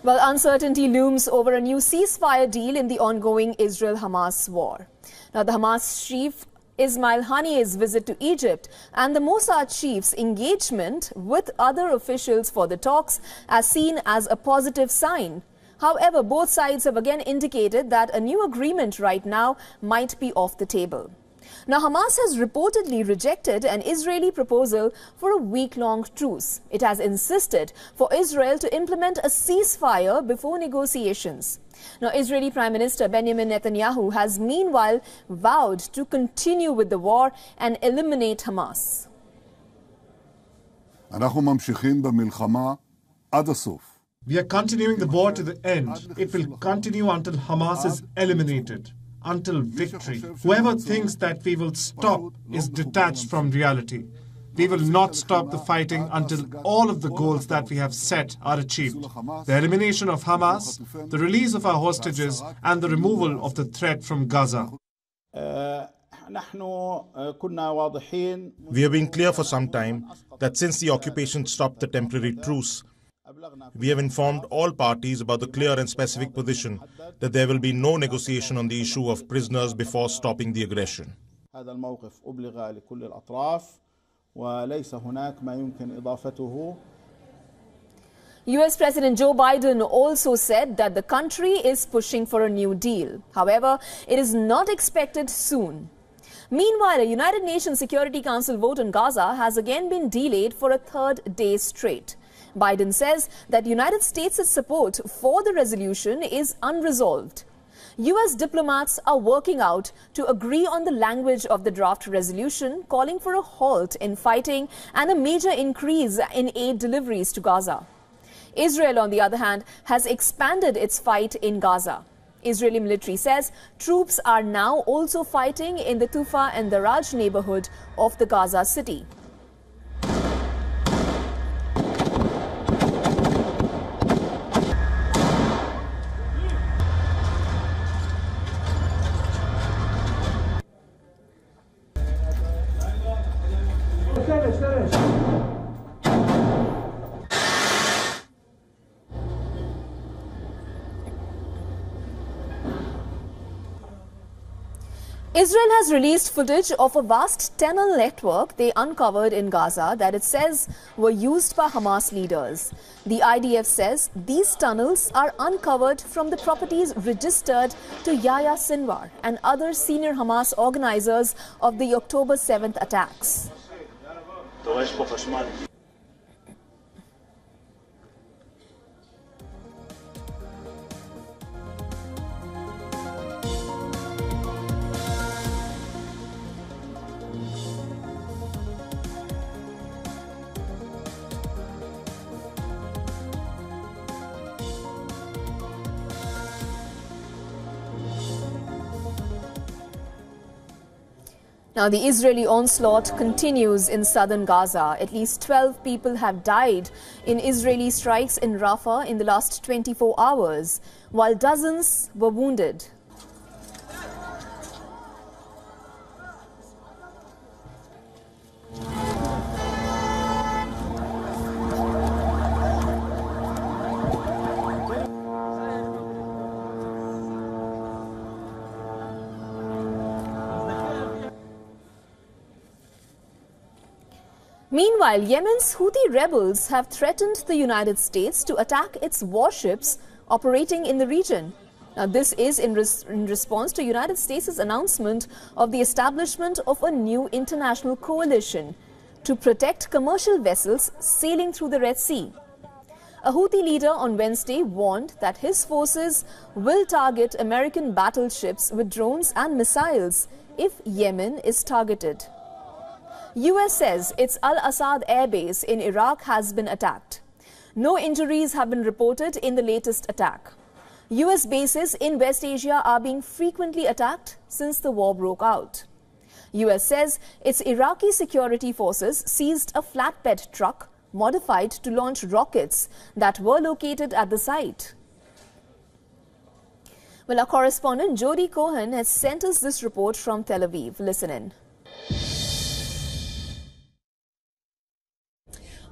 Well, uncertainty looms over a new ceasefire deal in the ongoing Israel-Hamas war. Now, the Hamas Chief Ismail Haniyeh's visit to Egypt and the Mossad chief's engagement with other officials for the talks are seen as a positive sign. However, both sides have again indicated that a new agreement right now might be off the table. Now, Hamas has reportedly rejected an Israeli proposal for a week-long truce. It has insisted for Israel to implement a ceasefire before negotiations. Now, Israeli Prime Minister Benjamin Netanyahu has meanwhile vowed to continue with the war and eliminate Hamas. We are continuing the war to the end. It will continue until Hamas is eliminated. Until victory. Whoever thinks that we will stop is detached from reality. We will not stop the fighting until all of the goals that we have set are achieved. The elimination of Hamas, the release of our hostages, and the removal of the threat from Gaza. We have been clear for some time that since the occupation stopped the temporary truce, we have informed all parties about the clear and specific position that there will be no negotiation on the issue of prisoners before stopping the aggression. US President Joe Biden also said that the country is pushing for a new deal. However, it is not expected soon. Meanwhile, a United Nations Security Council vote on Gaza has again been delayed for a third day straight. Biden says that United States' support for the resolution is unresolved. US diplomats are working out to agree on the language of the draft resolution, calling for a halt in fighting and a major increase in aid deliveries to Gaza. Israel, on the other hand, has expanded its fight in Gaza. Israeli military says troops are now also fighting in the Tufa and Daraj neighborhood of the Gaza city. Israel has released footage of a vast tunnel network they uncovered in Gaza that it says were used by Hamas leaders. The IDF says these tunnels are uncovered from the properties registered to Yahya Sinwar and other senior Hamas organizers of the October 7th attacks. Now, the Israeli onslaught continues in southern Gaza. At least 12 people have died in Israeli strikes in Rafah in the last 24 hours, while dozens were wounded. Meanwhile, Yemen's Houthi rebels have threatened the United States to attack its warships operating in the region. Now, this is in response to the United States' announcement of the establishment of a new international coalition to protect commercial vessels sailing through the Red Sea. A Houthi leader on Wednesday warned that his forces will target American battleships with drones and missiles if Yemen is targeted. US says its Al-Assad airbase in Iraq has been attacked. No injuries have been reported in the latest attack. US bases in West Asia are being frequently attacked since the war broke out. US says its Iraqi security forces seized a flatbed truck modified to launch rockets that were located at the site. Well, our correspondent Jody Cohen has sent us this report from Tel Aviv. Listen in.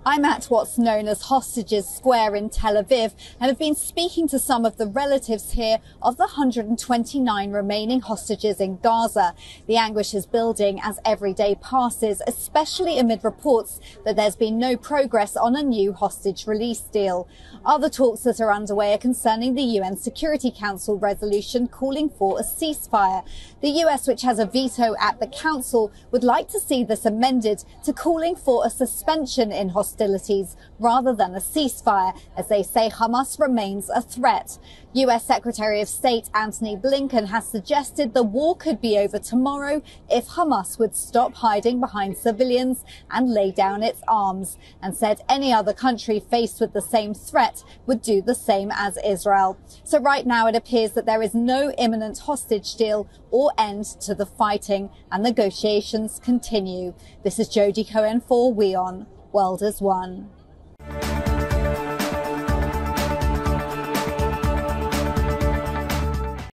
I'm at what's known as Hostages Square in Tel Aviv and have been speaking to some of the relatives here of the 129 remaining hostages in Gaza. The anguish is building as every day passes, especially amid reports that there's been no progress on a new hostage release deal. Other talks that are underway are concerning the UN Security Council resolution calling for a ceasefire. The US, which has a veto at the Council, would like to see this amended to calling for a suspension in hostilities rather than a ceasefire, as they say Hamas remains a threat. US Secretary of State Antony Blinken has suggested the war could be over tomorrow if Hamas would stop hiding behind civilians and lay down its arms, and said any other country faced with the same threat would do the same as Israel. So right now it appears that there is no imminent hostage deal or end to the fighting, and negotiations continue. This is Jodie Cohen for WION. World is One.